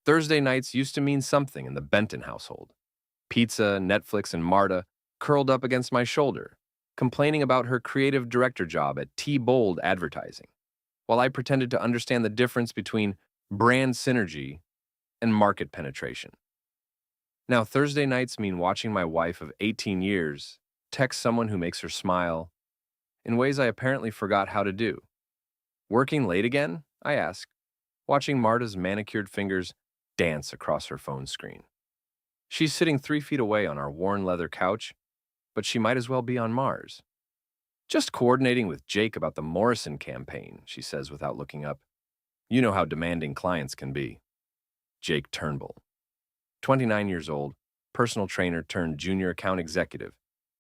Thursday nights used to mean something in the Benton household. Pizza, Netflix, and Marta curled up against my shoulder, complaining about her creative director job at T-Bold Advertising, while I pretended to understand the difference between brand synergy and market penetration. Now, Thursday nights mean watching my wife of 18 years text someone who makes her smile in ways I apparently forgot how to do. Working late again? I ask, watching Marta's manicured fingers dance across her phone screen. She's sitting 3 feet away on our worn leather couch, but she might as well be on Mars. Just coordinating with Jake about the Morrison campaign, she says without looking up. You know how demanding clients can be. Jake Turnbull, 29 years old, personal trainer turned junior account executive,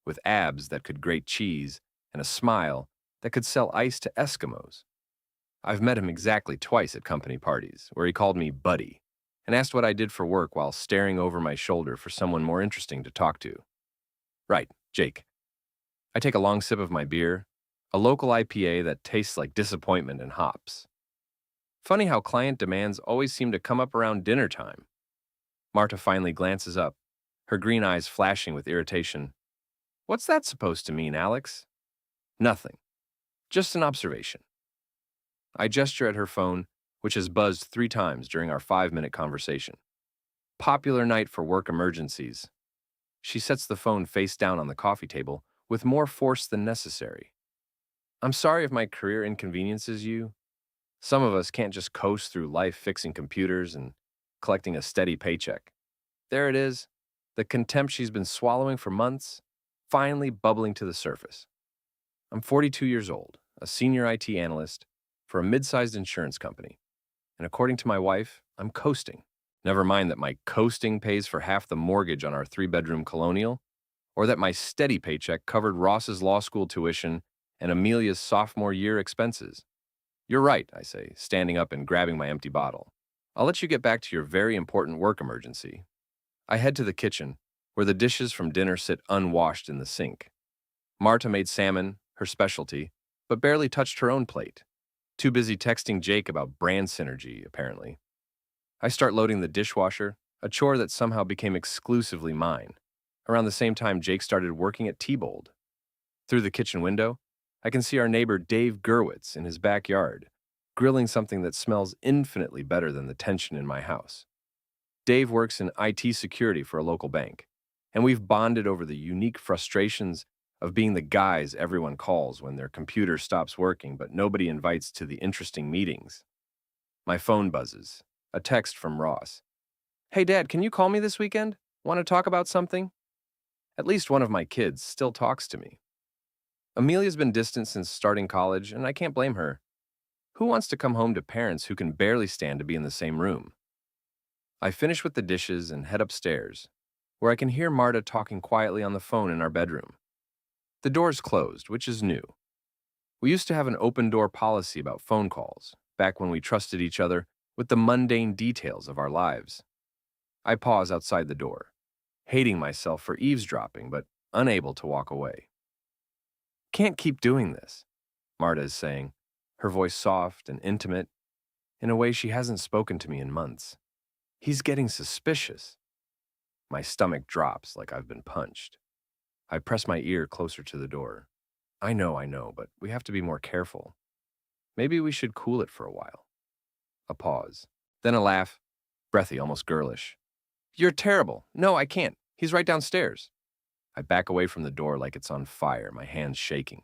with abs that could grate cheese and a smile that could sell ice to Eskimos. I've met him exactly twice at company parties, where he called me buddy and asked what I did for work while staring over my shoulder for someone more interesting to talk to. Right, Jake. I take a long sip of my beer, a local IPA that tastes like disappointment and hops. Funny how client demands always seem to come up around dinner time. Marta finally glances up, her green eyes flashing with irritation. What's that supposed to mean, Alex? Nothing. Just an observation. I gesture at her phone, which has buzzed 3 times during our 5-minute conversation. Popular night for work emergencies. She sets the phone face down on the coffee table with more force than necessary. I'm sorry if my career inconveniences you. Some of us can't just coast through life fixing computers and collecting a steady paycheck. There it is, the contempt she's been swallowing for months, finally bubbling to the surface. I'm 42 years old, a senior IT analyst for a mid-sized insurance company. And according to my wife, I'm coasting. Never mind that my coasting pays for half the mortgage on our 3-bedroom colonial, or that my steady paycheck covered Ross's law school tuition and Amelia's sophomore year expenses. You're right, I say, standing up and grabbing my empty bottle. I'll let you get back to your very important work emergency. I head to the kitchen, where the dishes from dinner sit unwashed in the sink. Marta made salmon, her specialty, but barely touched her own plate. Too busy texting Jake about brand synergy, apparently. I start loading the dishwasher, a chore that somehow became exclusively mine. Around the same time Jake started working at T-Bold. Through the kitchen window, I can see our neighbor Dave Gerwitz in his backyard, grilling something that smells infinitely better than the tension in my house. Dave works in IT security for a local bank, and we've bonded over the unique frustrations of being the guys everyone calls when their computer stops working but nobody invites to the interesting meetings. My phone buzzes. A text from Ross. Hey Dad, can you call me this weekend? Want to talk about something? At least one of my kids still talks to me. Amelia's been distant since starting college, and I can't blame her. Who wants to come home to parents who can barely stand to be in the same room? I finish with the dishes and head upstairs, where I can hear Marta talking quietly on the phone in our bedroom. The door's closed, which is new. We used to have an open-door policy about phone calls, back when we trusted each other with the mundane details of our lives. I pause outside the door, hating myself for eavesdropping, but unable to walk away. Can't keep doing this, Marta is saying, her voice soft and intimate, in a way she hasn't spoken to me in months. He's getting suspicious. My stomach drops like I've been punched. I press my ear closer to the door. I know, but we have to be more careful. Maybe we should cool it for a while. A pause. Then a laugh, breathy, almost girlish. You're terrible. No, I can't. He's right downstairs. I back away from the door like it's on fire, my hands shaking.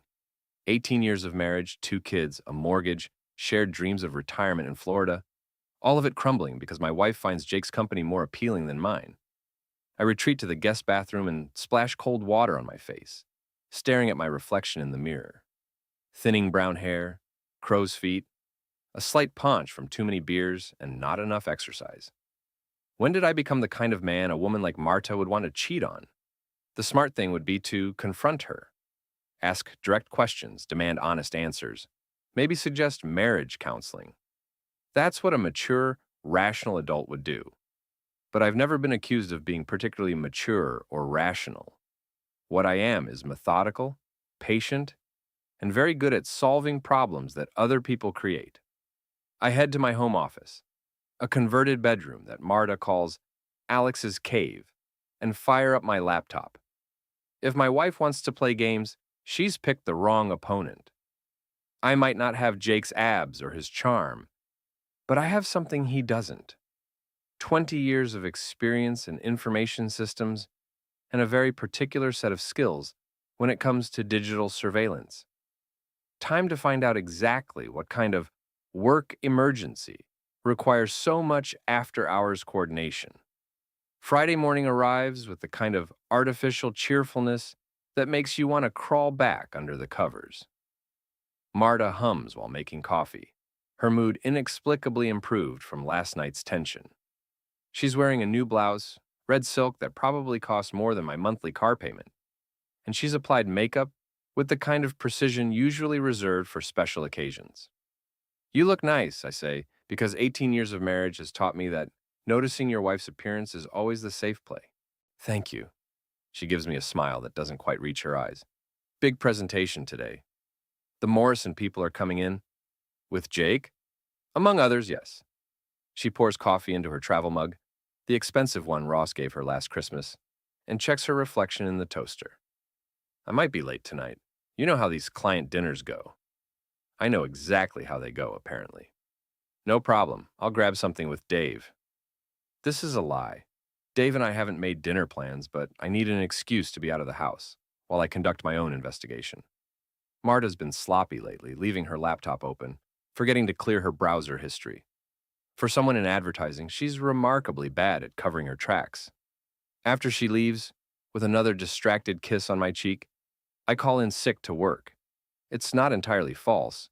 18 years of marriage, 2 kids, a mortgage, shared dreams of retirement in Florida. All of it crumbling because my wife finds Jake's company more appealing than mine. I retreat to the guest bathroom and splash cold water on my face, staring at my reflection in the mirror. Thinning brown hair, crow's feet, a slight paunch from too many beers and not enough exercise. When did I become the kind of man a woman like Marta would want to cheat on? The smart thing would be to confront her. Ask direct questions, demand honest answers, maybe suggest marriage counseling. That's what a mature, rational adult would do. But I've never been accused of being particularly mature or rational. What I am is methodical, patient, and very good at solving problems that other people create. I head to my home office, a converted bedroom that Marta calls Alex's cave, and fire up my laptop. If my wife wants to play games, she's picked the wrong opponent. I might not have Jake's abs or his charm, but I have something he doesn't. 20 years of experience in information systems and a very particular set of skills when it comes to digital surveillance. Time to find out exactly what kind of work emergency requires so much after-hours coordination. Friday morning arrives with the kind of artificial cheerfulness that makes you want to crawl back under the covers. Marta hums while making coffee, her mood inexplicably improved from last night's tension. She's wearing a new blouse, red silk that probably costs more than my monthly car payment, and she's applied makeup with the kind of precision usually reserved for special occasions. You look nice, I say, because 18 years of marriage has taught me that noticing your wife's appearance is always the safe play. Thank you. She gives me a smile that doesn't quite reach her eyes. Big presentation today. The Morrison people are coming in. With Jake? Among others, yes. She pours coffee into her travel mug, the expensive one Ross gave her last Christmas, and checks her reflection in the toaster. I might be late tonight. You know how these client dinners go. I know exactly how they go, apparently. No problem. I'll grab something with Dave. This is a lie. Dave and I haven't made dinner plans, but I need an excuse to be out of the house while I conduct my own investigation. Marta's been sloppy lately, leaving her laptop open, forgetting to clear her browser history. For someone in advertising, she's remarkably bad at covering her tracks. After she leaves, with another distracted kiss on my cheek, I call in sick to work. It's not entirely false.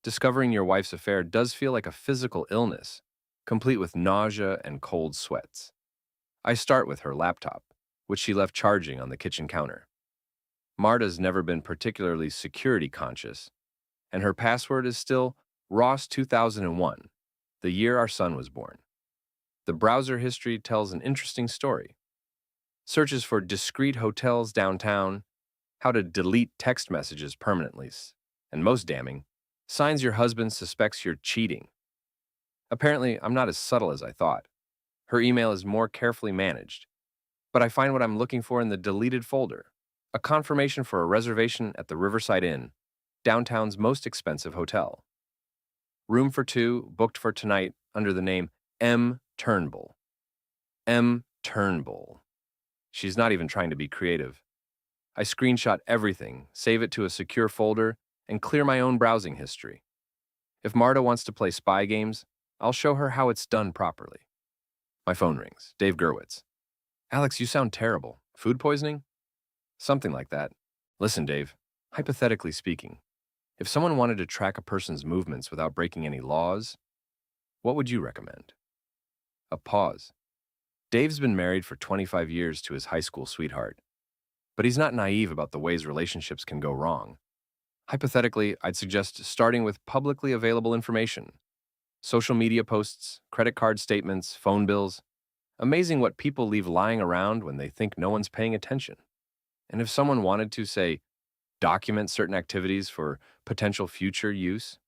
Discovering your wife's affair does feel like a physical illness, complete with nausea and cold sweats. I start with her laptop, which she left charging on the kitchen counter. Marta's never been particularly security conscious, and her password is still Ross 2001, the year our son was born. The browser history tells an interesting story. Searches for discreet hotels downtown, how to delete text messages permanently, and most damning, signs your husband suspects you're cheating. Apparently, I'm not as subtle as I thought. Her email is more carefully managed, but I find what I'm looking for in the deleted folder, a confirmation for a reservation at the Riverside Inn, downtown's most expensive hotel. Room for two, booked for tonight under the name M. Turnbull. M. Turnbull. She's not even trying to be creative. I screenshot everything, save it to a secure folder, and clear my own browsing history. If Marta wants to play spy games, I'll show her how it's done properly. My phone rings. Dave Gerwitz. Alex, you sound terrible. Food poisoning? Something like that. Listen, Dave, hypothetically speaking, if someone wanted to track a person's movements without breaking any laws, what would you recommend? A pause. Dave's been married for 25 years to his high school sweetheart, but he's not naive about the ways relationships can go wrong. Hypothetically, I'd suggest starting with publicly available information. Social media posts, credit card statements, phone bills. Amazing what people leave lying around when they think no one's paying attention. And if someone wanted to, say, document certain activities for potential future use,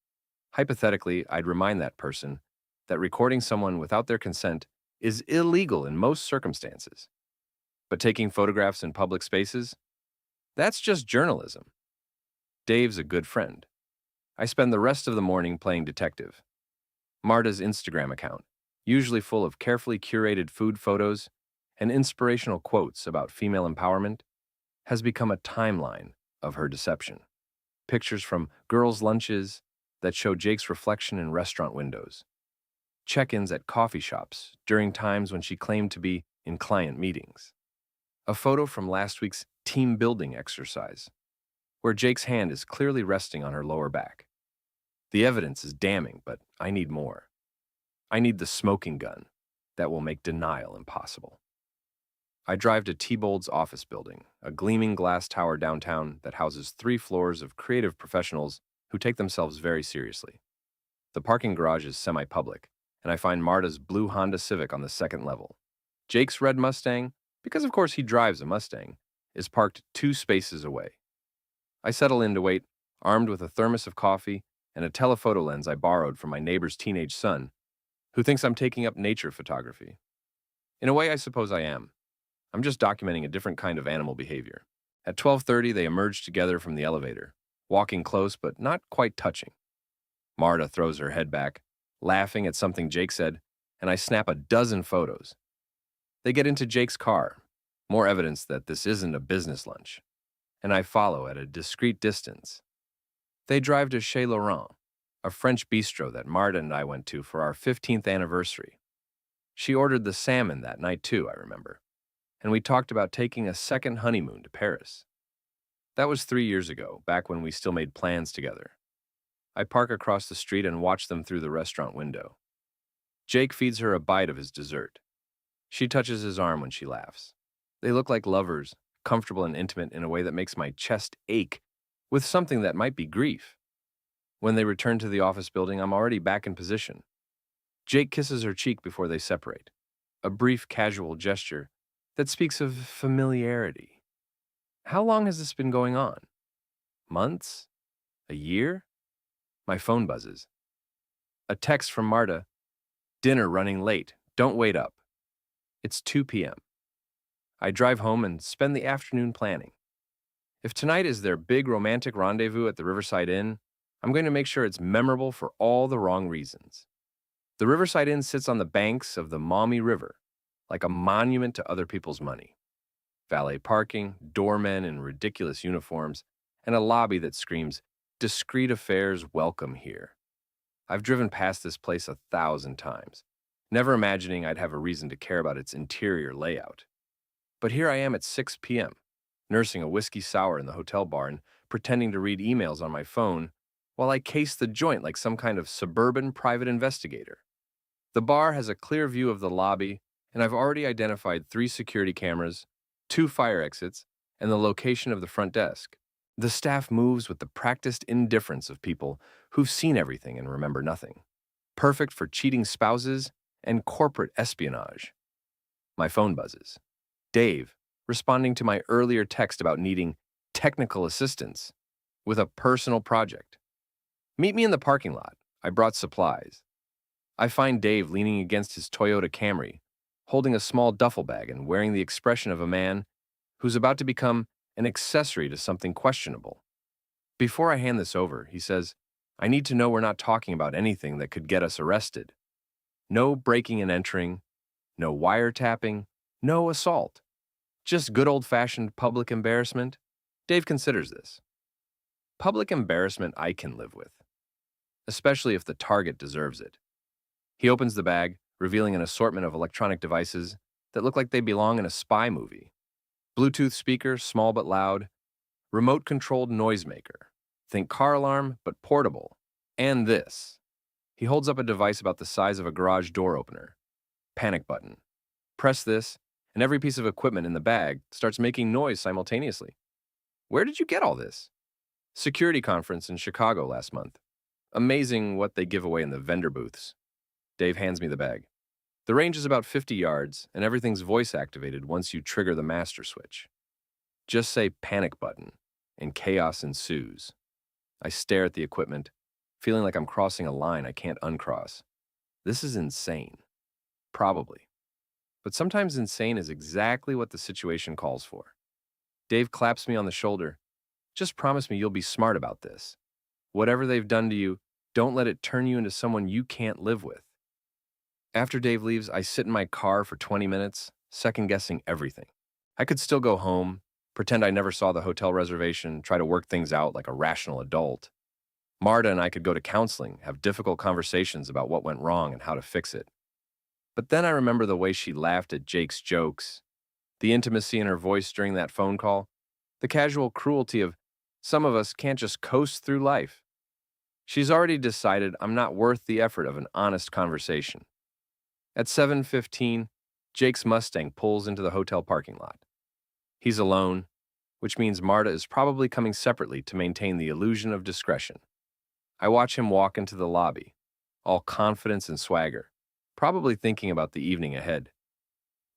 hypothetically, I'd remind that person that recording someone without their consent is illegal in most circumstances. But taking photographs in public spaces? That's just journalism. Dave's a good friend. I spend the rest of the morning playing detective. Marta's Instagram account, usually full of carefully curated food photos and inspirational quotes about female empowerment, has become a timeline of her deception. Pictures from girls' lunches that show Jake's reflection in restaurant windows. Check-ins at coffee shops during times when she claimed to be in client meetings. A photo from last week's team building exercise, where Jake's hand is clearly resting on her lower back. The evidence is damning, but I need more. I need the smoking gun that will make denial impossible. I drive to T-Bold's office building, a gleaming glass tower downtown that houses 3 floors of creative professionals who take themselves very seriously. The parking garage is semi-public, and I find Marta's blue Honda Civic on the 2nd level. Jake's red Mustang, because of course he drives a Mustang, is parked 2 spaces away. I settle in to wait, armed with a thermos of coffee and a telephoto lens I borrowed from my neighbor's teenage son, who thinks I'm taking up nature photography. In a way, I suppose I am. I'm just documenting a different kind of animal behavior. At 12:30, they emerge together from the elevator, walking close but not quite touching. Marta throws her head back, laughing at something Jake said, and I snap a dozen photos. They get into Jake's car, more evidence that this isn't a business lunch, and I follow at a discreet distance. They drive to Chez Laurent, a French bistro that Marta and I went to for our 15th anniversary. She ordered the salmon that night too, I remember, and we talked about taking a second honeymoon to Paris. That was 3 years ago, back when we still made plans together. I park across the street and watch them through the restaurant window. Jake feeds her a bite of his dessert. She touches his arm when she laughs. They look like lovers, comfortable and intimate in a way that makes my chest ache with something that might be grief. When they return to the office building, I'm already back in position. Jake kisses her cheek before they separate, a brief, casual gesture that speaks of familiarity. How long has this been going on? Months? A year? My phone buzzes. A text from Marta. Dinner running late. Don't wait up. It's 2 p.m. I drive home and spend the afternoon planning. If tonight is their big romantic rendezvous at the Riverside Inn, I'm going to make sure it's memorable for all the wrong reasons. The Riverside Inn sits on the banks of the Maumee River, like a monument to other people's money. Valet parking, doormen in ridiculous uniforms, and a lobby that screams, "Discreet affairs welcome here." I've driven past this place 1,000 times, never imagining I'd have a reason to care about its interior layout. But here I am at 6 p.m., nursing a whiskey sour in the hotel bar and pretending to read emails on my phone while I case the joint like some kind of suburban private investigator. The bar has a clear view of the lobby, and I've already identified 3 security cameras, 2 fire exits, and the location of the front desk. The staff moves with the practiced indifference of people who've seen everything and remember nothing. Perfect for cheating spouses and corporate espionage. My phone buzzes. Dave, responding to my earlier text about needing technical assistance with a personal project. Meet me in the parking lot. I brought supplies. I find Dave leaning against his Toyota Camry, holding a small duffel bag and wearing the expression of a man who's about to become an accessory to something questionable. Before I hand this over, he says, "I need to know we're not talking about anything that could get us arrested. No breaking and entering, no wiretapping, no assault. Just good old-fashioned public embarrassment." Dave considers this. Public embarrassment I can live with, especially if the target deserves it. He opens the bag, revealing an assortment of electronic devices that look like they belong in a spy movie. Bluetooth speaker, small but loud. Remote-controlled noisemaker. Think car alarm, but portable. And this. He holds up a device about the size of a garage door opener. Panic button. Press this, and every piece of equipment in the bag starts making noise simultaneously. Where did you get all this? Security conference in Chicago last month. Amazing what they give away in the vendor booths. Dave hands me the bag. The range is about 50 yards, and everything's voice-activated once you trigger the master switch. Just say panic button, and chaos ensues. I stare at the equipment, feeling like I'm crossing a line I can't uncross. This is insane. Probably. But sometimes insane is exactly what the situation calls for. Dave claps me on the shoulder. Just promise me you'll be smart about this. Whatever they've done to you, don't let it turn you into someone you can't live with. After Dave leaves, I sit in my car for 20 minutes, second-guessing everything. I could still go home, pretend I never saw the hotel reservation, try to work things out like a rational adult. Marta and I could go to counseling, have difficult conversations about what went wrong and how to fix it. But then I remember the way she laughed at Jake's jokes, the intimacy in her voice during that phone call, the casual cruelty of some of us can't just coast through life. She's already decided I'm not worth the effort of an honest conversation. At 7:15, Jake's Mustang pulls into the hotel parking lot. He's alone, which means Marta is probably coming separately to maintain the illusion of discretion. I watch him walk into the lobby, all confidence and swagger, probably thinking about the evening ahead.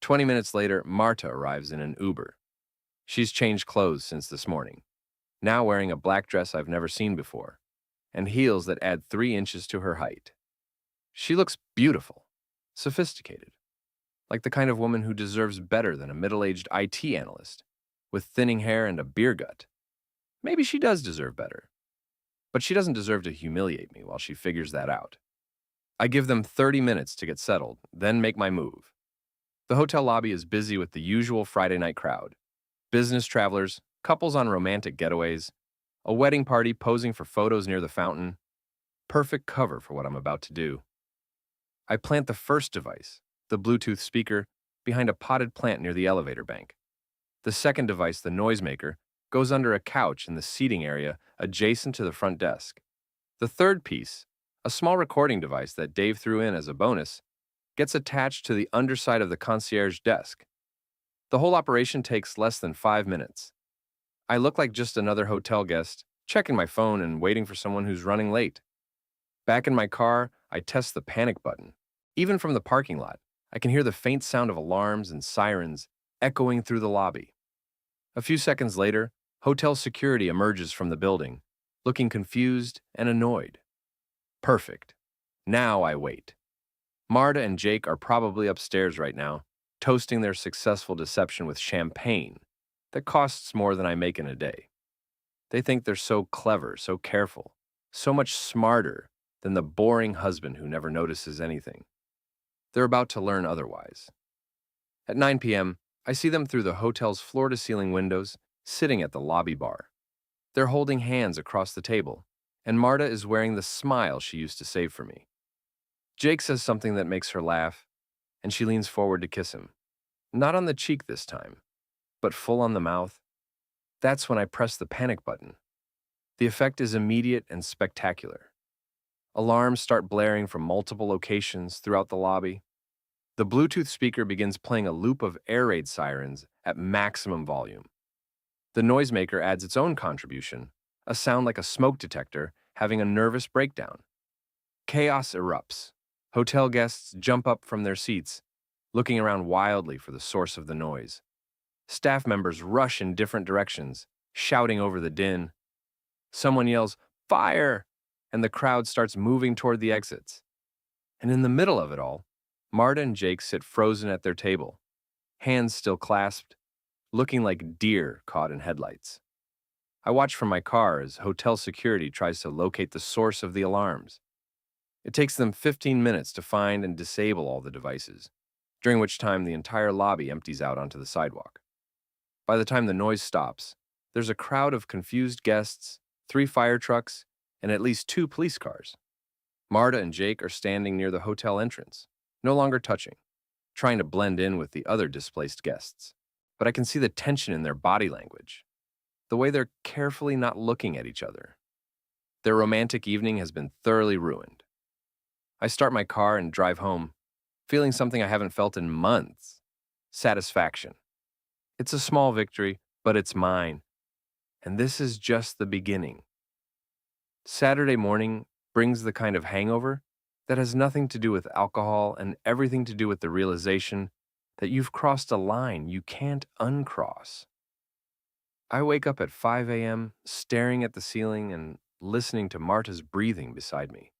20 minutes later, Marta arrives in an Uber. She's changed clothes since this morning, now wearing a black dress I've never seen before, and heels that add 3 inches to her height. She looks beautiful. Sophisticated, like the kind of woman who deserves better than a middle-aged IT analyst with thinning hair and a beer gut. Maybe she does deserve better, but she doesn't deserve to humiliate me while she figures that out. I give them 30 minutes to get settled, then make my move. The hotel lobby is busy with the usual Friday night crowd: business travelers, couples on romantic getaways, a wedding party posing for photos near the fountain. Perfect cover for what I'm about to do. I plant the first device, the Bluetooth speaker, behind a potted plant near the elevator bank. The second device, the noisemaker, goes under a couch in the seating area adjacent to the front desk. The third piece, a small recording device that Dave threw in as a bonus, gets attached to the underside of the concierge desk. The whole operation takes less than 5 minutes. I look like just another hotel guest, checking my phone and waiting for someone who's running late. Back in my car, I test the panic button. Even from the parking lot, I can hear the faint sound of alarms and sirens echoing through the lobby. A few seconds later, hotel security emerges from the building, looking confused and annoyed. Perfect. Now I wait. Marta and Jake are probably upstairs right now, toasting their successful deception with champagne that costs more than I make in a day. They think they're so clever, so careful, so much smarter than the boring husband who never notices anything. They're about to learn otherwise. At 9 p.m., I see them through the hotel's floor-to-ceiling windows, sitting at the lobby bar. They're holding hands across the table, and Marta is wearing the smile she used to save for me. Jake says something that makes her laugh, and she leans forward to kiss him. Not on the cheek this time, but full on the mouth. That's when I press the panic button. The effect is immediate and spectacular. Alarms start blaring from multiple locations throughout the lobby. The Bluetooth speaker begins playing a loop of air raid sirens at maximum volume. The noisemaker adds its own contribution, a sound like a smoke detector having a nervous breakdown. Chaos erupts. Hotel guests jump up from their seats, looking around wildly for the source of the noise. Staff members rush in different directions, shouting over the din. Someone yells, "Fire!" and the crowd starts moving toward the exits. And in the middle of it all, Marta and Jake sit frozen at their table, hands still clasped, looking like deer caught in headlights. I watch from my car as hotel security tries to locate the source of the alarms. It takes them 15 minutes to find and disable all the devices, during which time the entire lobby empties out onto the sidewalk. By the time the noise stops, there's a crowd of confused guests, 3 fire trucks, and at least 2 police cars. Marta and Jake are standing near the hotel entrance, no longer touching, trying to blend in with the other displaced guests. But I can see the tension in their body language, the way they're carefully not looking at each other. Their romantic evening has been thoroughly ruined. I start my car and drive home, feeling something I haven't felt in months: satisfaction. It's a small victory, but it's mine. And this is just the beginning. Saturday morning brings the kind of hangover that has nothing to do with alcohol and everything to do with the realization that you've crossed a line you can't uncross. I wake up at 5 a.m., staring at the ceiling and listening to Marta's breathing beside me.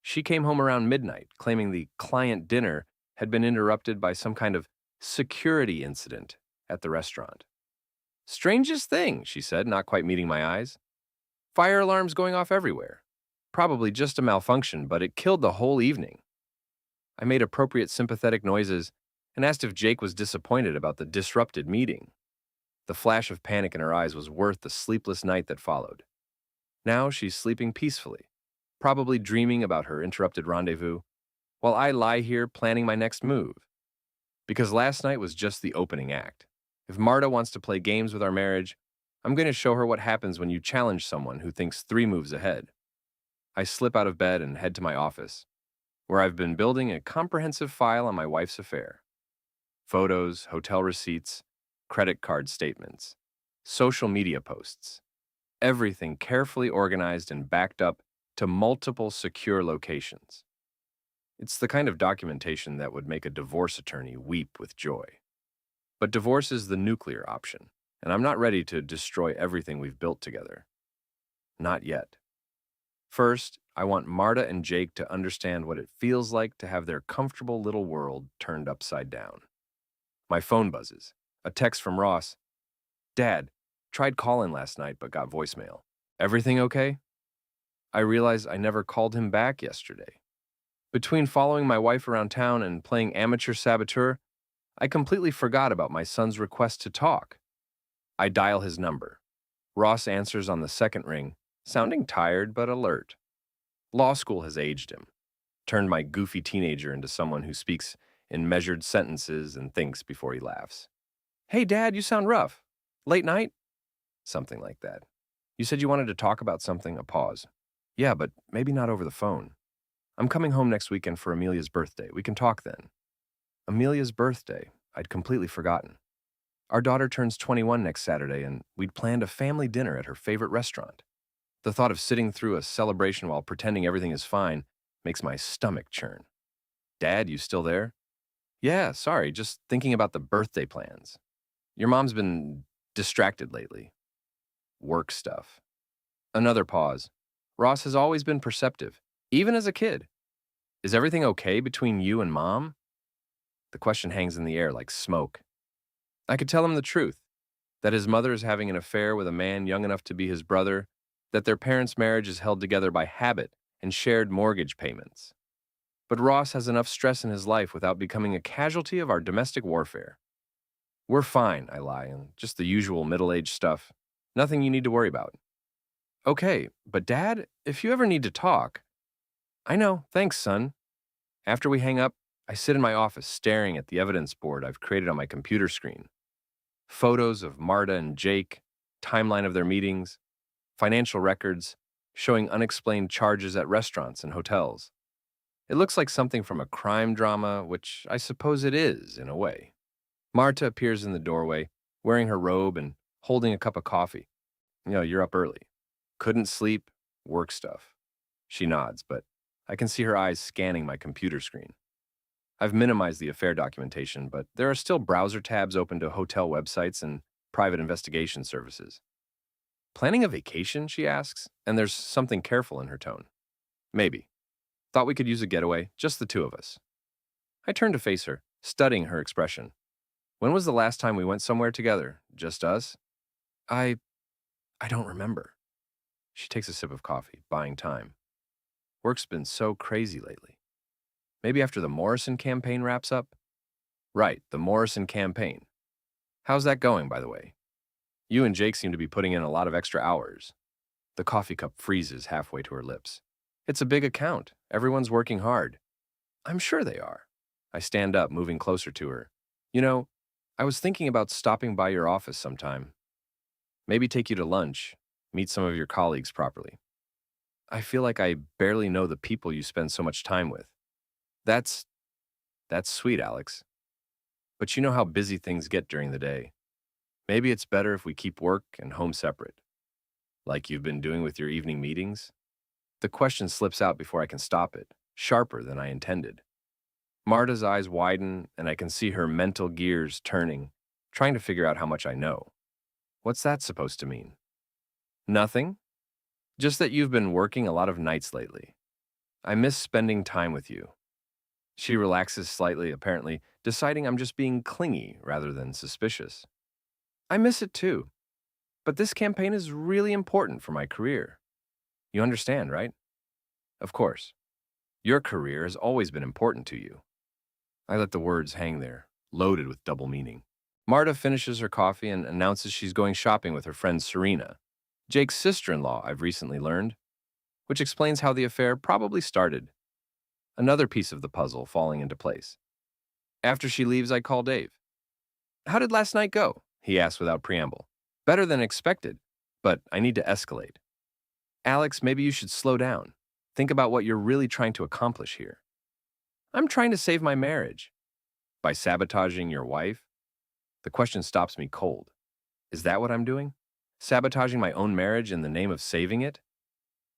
She came home around midnight, claiming the client dinner had been interrupted by some kind of security incident at the restaurant. "Strangest thing," she said, not quite meeting my eyes. "Fire alarms going off everywhere. Probably just a malfunction, but it killed the whole evening." I made appropriate sympathetic noises and asked if Jake was disappointed about the disrupted meeting. The flash of panic in her eyes was worth the sleepless night that followed. Now she's sleeping peacefully, probably dreaming about her interrupted rendezvous, while I lie here planning my next move. Because last night was just the opening act. If Marta wants to play games with our marriage, I'm going to show her what happens when you challenge someone who thinks 3 moves ahead. I slip out of bed and head to my office, where I've been building a comprehensive file on my wife's affair. Photos, hotel receipts, credit card statements, social media posts. Everything carefully organized and backed up to multiple secure locations. It's the kind of documentation that would make a divorce attorney weep with joy. But divorce is the nuclear option, and I'm not ready to destroy everything we've built together. Not yet. First, I want Marta and Jake to understand what it feels like to have their comfortable little world turned upside down. My phone buzzes. A text from Ross. Dad, tried calling last night but got voicemail. Everything okay? I realize I never called him back yesterday. Between following my wife around town and playing amateur saboteur, I completely forgot about my son's request to talk. I dial his number. Ross answers on the second ring, sounding tired but alert. Law school has aged him, turned my goofy teenager into someone who speaks in measured sentences and thinks before he laughs. Hey, Dad, you sound rough. Late night? Something like that. You said you wanted to talk about something, a pause. Yeah, but maybe not over the phone. I'm coming home next weekend for Amelia's birthday. We can talk then. Amelia's birthday. I'd completely forgotten. Our daughter turns 21 next Saturday, and we'd planned a family dinner at her favorite restaurant. The thought of sitting through a celebration while pretending everything is fine makes my stomach churn. Dad, you still there? Yeah, sorry, just thinking about the birthday plans. Your mom's been distracted lately. Work stuff. Another pause. Ross has always been perceptive, even as a kid. Is everything okay between you and Mom? The question hangs in the air like smoke. I could tell him the truth, that his mother is having an affair with a man young enough to be his brother, that their parents' marriage is held together by habit and shared mortgage payments. But Ross has enough stress in his life without becoming a casualty of our domestic warfare. We're fine, I lie, and just the usual middle-aged stuff. Nothing you need to worry about. Okay, but Dad, if you ever need to talk. I know, thanks, son. After we hang up, I sit in my office staring at the evidence board I've created on my computer screen. Photos of Marta and Jake, timeline of their meetings, financial records, showing unexplained charges at restaurants and hotels. It looks like something from a crime drama, which I suppose it is, in a way. Marta appears in the doorway, wearing her robe and holding a cup of coffee. You're up early. Couldn't sleep, work stuff. She nods, but I can see her eyes scanning my computer screen. I've minimized the affair documentation, but there are still browser tabs open to hotel websites and private investigation services. Planning a vacation, she asks, and there's something careful in her tone. Maybe. Thought we could use a getaway, just the two of us. I turn to face her, studying her expression. When was the last time we went somewhere together? Just us? I don't remember. She takes a sip of coffee, buying time. Work's been so crazy lately. Maybe after the Morrison campaign wraps up? Right, the Morrison campaign. How's that going, by the way? You and Jake seem to be putting in a lot of extra hours. The coffee cup freezes halfway to her lips. It's a big account. Everyone's working hard. I'm sure they are. I stand up, moving closer to her. I was thinking about stopping by your office sometime. Maybe take you to lunch, meet some of your colleagues properly. I feel like I barely know the people you spend so much time with. That's sweet, Alex. But you know how busy things get during the day. Maybe it's better if we keep work and home separate. Like you've been doing with your evening meetings? The question slips out before I can stop it, sharper than I intended. Marta's eyes widen, and I can see her mental gears turning, trying to figure out how much I know. What's that supposed to mean? Nothing? Just that you've been working a lot of nights lately. I miss spending time with you. She relaxes slightly, apparently, deciding I'm just being clingy rather than suspicious. I miss it too. But this campaign is really important for my career. You understand, right? Of course. Your career has always been important to you. I let the words hang there, loaded with double meaning. Marta finishes her coffee and announces she's going shopping with her friend Serena, Jake's sister-in-law, I've recently learned, which explains how the affair probably started. Another piece of the puzzle falling into place. After she leaves, I call Dave. How did last night go? He asks without preamble. Better than expected, but I need to escalate. Alex, maybe you should slow down. Think about what you're really trying to accomplish here. I'm trying to save my marriage. By sabotaging your wife? The question stops me cold. Is that what I'm doing? Sabotaging my own marriage in the name of saving it?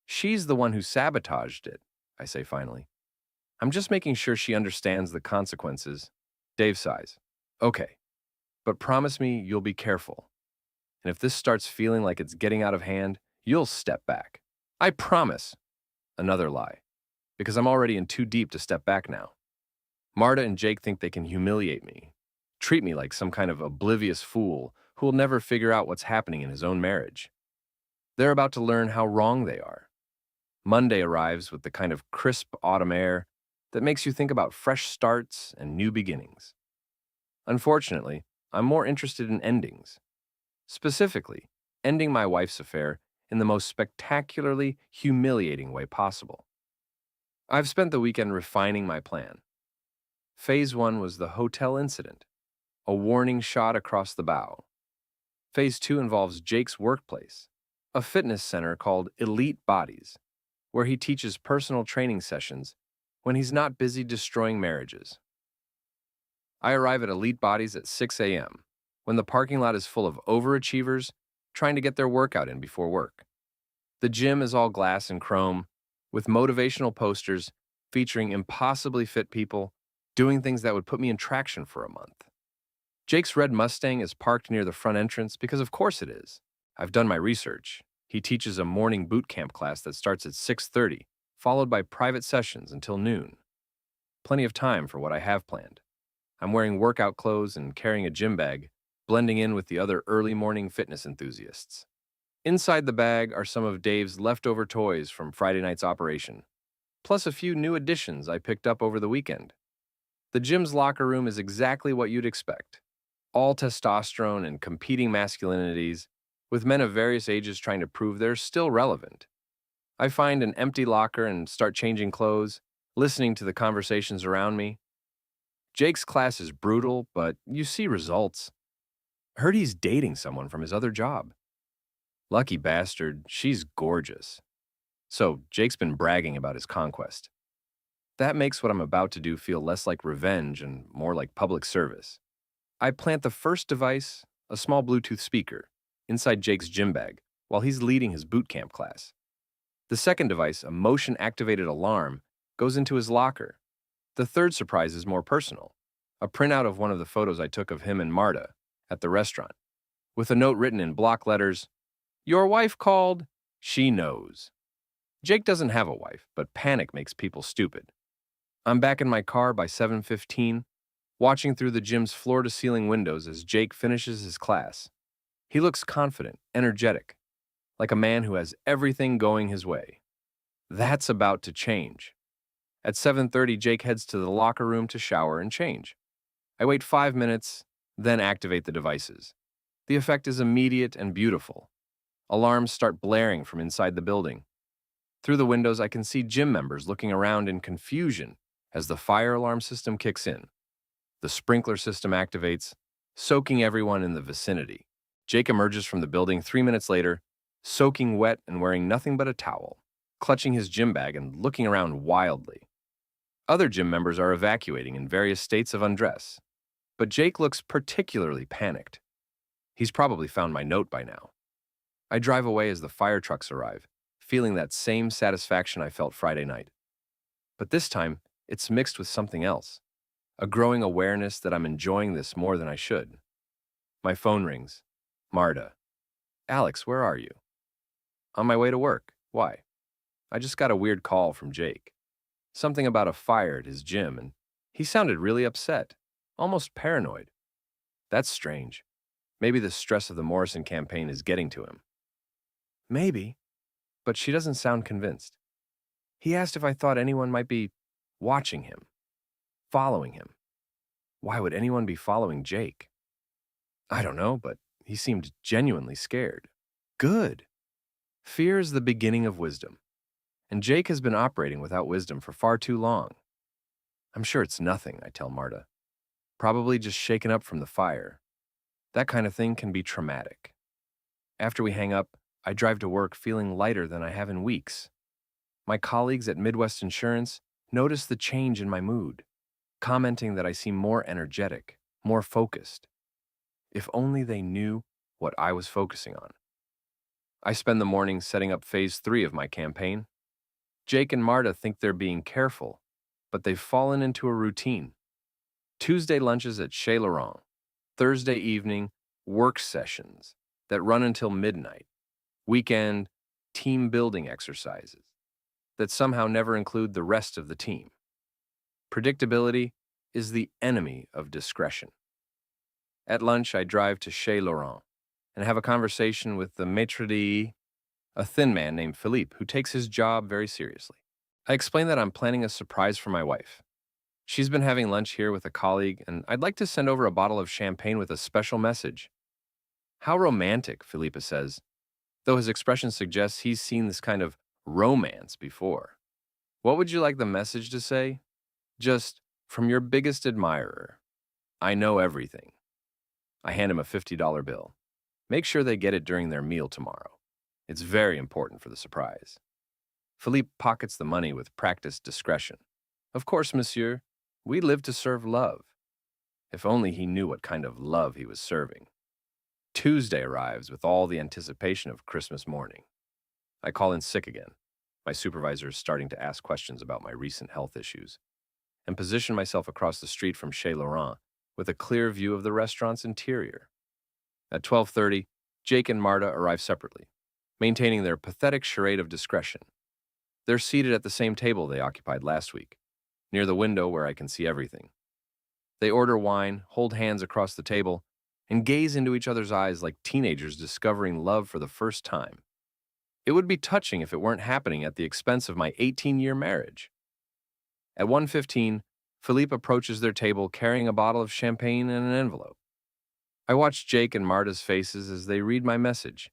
She's the one who sabotaged it, I say finally. I'm just making sure she understands the consequences. Dave sighs. Okay, but promise me you'll be careful. And if this starts feeling like it's getting out of hand, you'll step back. I promise. Another lie, because I'm already in too deep to step back now. Marta and Jake think they can humiliate me, treat me like some kind of oblivious fool who will never figure out what's happening in his own marriage. They're about to learn how wrong they are. Monday arrives with the kind of crisp autumn air that makes you think about fresh starts and new beginnings. Unfortunately, I'm more interested in endings. Specifically, ending my wife's affair in the most spectacularly humiliating way possible. I've spent the weekend refining my plan. Phase 1 was the hotel incident, a warning shot across the bow. Phase 2 involves Jake's workplace, a fitness center called Elite Bodies, where he teaches personal training sessions when he's not busy destroying marriages. I arrive at Elite Bodies at 6 a.m., when the parking lot is full of overachievers trying to get their workout in before work. The gym is all glass and chrome, with motivational posters featuring impossibly fit people doing things that would put me in traction for a month. Jake's red Mustang is parked near the front entrance because of course it is. I've done my research. He teaches a morning boot camp class that starts at 6:30, followed by private sessions until noon. Plenty of time for what I have planned. I'm wearing workout clothes and carrying a gym bag, blending in with the other early morning fitness enthusiasts. Inside the bag are some of Dave's leftover toys from Friday night's operation, plus a few new additions I picked up over the weekend. The gym's locker room is exactly what you'd expect. All testosterone and competing masculinities, with men of various ages trying to prove they're still relevant. I find an empty locker and start changing clothes, listening to the conversations around me. Jake's class is brutal, but you see results. Heard he's dating someone from his other job. Lucky bastard, she's gorgeous. So Jake's been bragging about his conquest. That makes what I'm about to do feel less like revenge and more like public service. I plant the first device, a small Bluetooth speaker, inside Jake's gym bag while he's leading his boot camp class. The second device, a motion-activated alarm, goes into his locker. The third surprise is more personal, a printout of one of the photos I took of him and Marta at the restaurant, with a note written in block letters, "Your wife called, she knows." Jake doesn't have a wife, but panic makes people stupid. I'm back in my car by 7:15, watching through the gym's floor-to-ceiling windows as Jake finishes his class. He looks confident, energetic, like a man who has everything going his way. That's about to change. At 7:30, Jake heads to the locker room to shower and change. I wait 5 minutes, then activate the devices. The effect is immediate and beautiful. Alarms start blaring from inside the building. Through the windows, I can see gym members looking around in confusion as the fire alarm system kicks in. The sprinkler system activates, soaking everyone in the vicinity. Jake emerges from the building 3 minutes later, soaking wet and wearing nothing but a towel, clutching his gym bag and looking around wildly. Other gym members are evacuating in various states of undress, but Jake looks particularly panicked. He's probably found my note by now. I drive away as the fire trucks arrive, feeling that same satisfaction I felt Friday night. But this time, it's mixed with something else, a growing awareness that I'm enjoying this more than I should. My phone rings. Marta. Alex, where are you? On my way to work. Why? I just got a weird call from Jake. Something about a fire at his gym, and he sounded really upset, almost paranoid. That's strange. Maybe the stress of the Morrison campaign is getting to him. Maybe, but she doesn't sound convinced. He asked if I thought anyone might be watching him, following him. Why would anyone be following Jake? I don't know, but he seemed genuinely scared. Good. Fear is the beginning of wisdom, and Jake has been operating without wisdom for far too long. I'm sure it's nothing, I tell Marta. Probably just shaken up from the fire. That kind of thing can be traumatic. After we hang up, I drive to work feeling lighter than I have in weeks. My colleagues at Midwest Insurance notice the change in my mood, commenting that I seem more energetic, more focused. If only they knew what I was focusing on. I spend the morning setting up phase 3 of my campaign. Jake and Marta think they're being careful, but they've fallen into a routine. Tuesday lunches at Chez Laurent, Thursday evening work sessions that run until midnight, weekend team building exercises. that somehow never include the rest of the team. Predictability is the enemy of discretion. At lunch, I drive to Chez Laurent and have a conversation with the maitre d', a thin man named Philippe who takes his job very seriously. I explain that I'm planning a surprise for my wife. She's been having lunch here with a colleague, and I'd like to send over a bottle of champagne with a special message. How romantic, Philippe says, though his expression suggests he's seen this kind of romance before. What would you like the message to say? Just, from your biggest admirer, I know everything. I hand him a $50 bill. Make sure they get it during their meal tomorrow. It's very important for the surprise. Philippe pockets the money with practiced discretion. Of course, monsieur, we live to serve love. If only he knew what kind of love he was serving. Tuesday arrives with all the anticipation of Christmas morning. I call in sick again. My supervisor is starting to ask questions about my recent health issues, and position myself across the street from Chez Laurent with a clear view of the restaurant's interior. At 12:30, Jake and Marta arrive separately, maintaining their pathetic charade of discretion. They're seated at the same table they occupied last week, near the window where I can see everything. They order wine, hold hands across the table, and gaze into each other's eyes like teenagers discovering love for the first time. It would be touching if it weren't happening at the expense of my 18-year marriage. At 1:15, Philippe approaches their table carrying a bottle of champagne and an envelope. I watch Jake and Marta's faces as they read my message,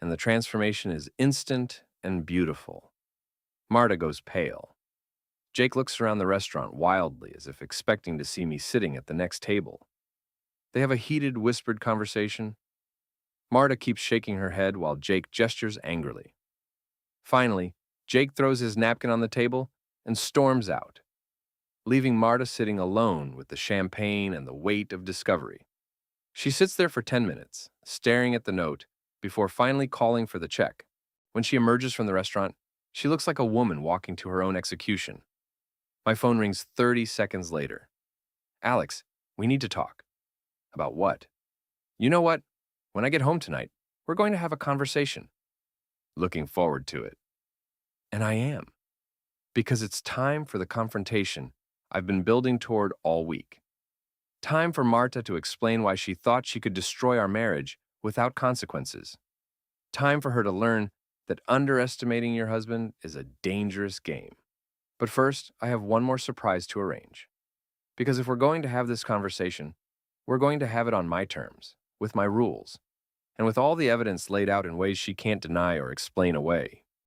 and the transformation is instant and beautiful. Marta goes pale. Jake looks around the restaurant wildly as if expecting to see me sitting at the next table. They have a heated, whispered conversation. Marta keeps shaking her head while Jake gestures angrily. Finally, Jake throws his napkin on the table and storms out, leaving Marta sitting alone with the champagne and the weight of discovery. She sits there for 10 minutes, staring at the note, before finally calling for the check. When she emerges from the restaurant, she looks like a woman walking to her own execution. My phone rings 30 seconds later. Alex, we need to talk. About what? You know what? When I get home tonight, we're going to have a conversation. Looking forward to it. And I am. Because it's time for the confrontation I've been building toward all week. Time for Marta to explain why she thought she could destroy our marriage without consequences. Time for her to learn that underestimating your husband is a dangerous game. But first, I have one more surprise to arrange. Because if we're going to have this conversation, we're going to have it on my terms, with my rules, and with all the evidence laid out in ways she can't deny or explain away.